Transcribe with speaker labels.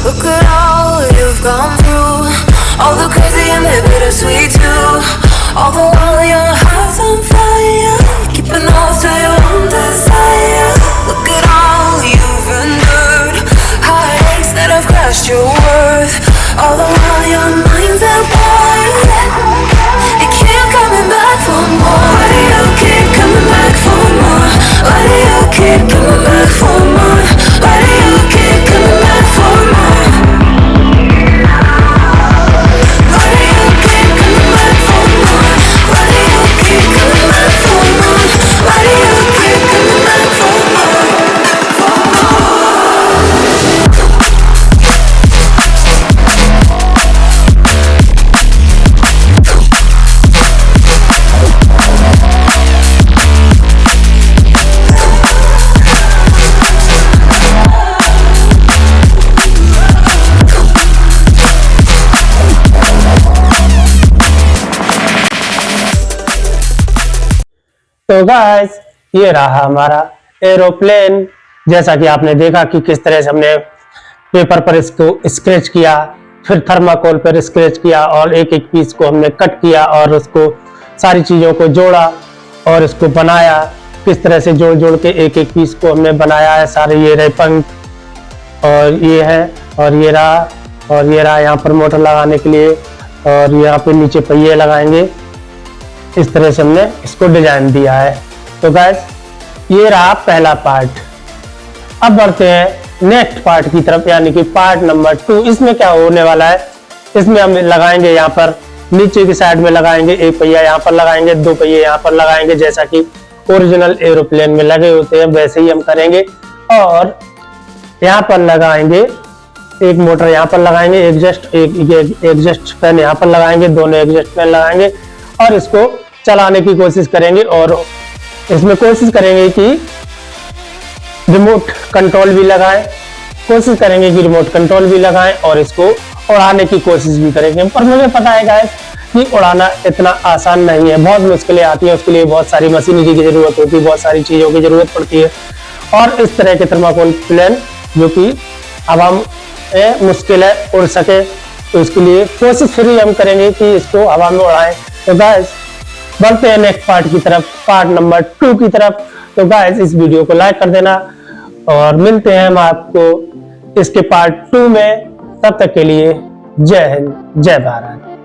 Speaker 1: Look at all you've gone through, all the crazy and the bittersweet too. All the while your heart's on fire, keeping off to your own desire. Look at all you've endured, heartaches that have crushed your worth. All the while your mind's at war, you keep coming back for more. Why do you keep coming back for more? Why do you keep coming back for more? Why do you keep coming back for more?
Speaker 2: तो guys ये रहा हमारा aeroplane. जैसा कि आपने देखा कि किस तरह से हमने पेपर पर इसको स्क्रैच किया, फिर थर्माकोल पर स्क्रैच किया और एक एक पीस को हमने कट किया और उसको सारी चीज़ों को जोड़ा और इसको बनाया। किस तरह से जोड़ जोड़ के एक एक पीस को हमने बनाया है। सारे ये रहे पंख और ये है और ये रहा यहाँ पर मोटर लगाने के लिए और यहाँ पे नीचे पहिए लगाएंगे। इस तरह से हमने इसको डिजाइन दिया है। तो गाइस ये रहा पहला पार्ट। अब बढ़ते हैं नेक्स्ट पार्ट की तरफ, यानी कि पार्ट नंबर 2। इसमें क्या होने वाला है, इसमें हम लगाएंगे यहाँ पर नीचे की साइड में लगाएंगे एक पहिया, यहाँ पर लगाएंगे दो पहिए यहाँ पर लगाएंगे, जैसा कि ओरिजिनल एरोप्लेन में लगे होते हैं वैसे ही हम करेंगे। और यहाँ पर लगाएंगे एक मोटर, यहाँ पर लगाएंगे एग्जस्ट फैन यहाँ पर लगाएंगे, दोनों एग्जस्ट फैन लगाएंगे और इसको चलाने की कोशिश करेंगे। और इसमें कोशिश करेंगे कि रिमोट कंट्रोल भी लगाएं, और इसको उड़ाने की कोशिश भी करेंगे। पर मुझे पता है गाइस कि उड़ाना इतना आसान नहीं है, बहुत मुश्किलें आती हैं, उसके लिए बहुत सारी मशीनरी की जरूरत होती है, बहुत सारी चीजों की जरूरत पड़ती है। और इस तरह के थर्माकोल प्लेन जो कि अब हम मुश्किल है उड़ सके, तो इसके लिए कोशिश फिर हम करेंगे कि इसको हवा में उड़ाएं। तो गाइस बढ़ते हैं नेक्स्ट पार्ट की तरफ, पार्ट नंबर 2 की तरफ। तो गाइस इस वीडियो को लाइक कर देना और मिलते हैं हम आपको इसके पार्ट 2 में। तब तक के लिए जय हिंद, जय भारत।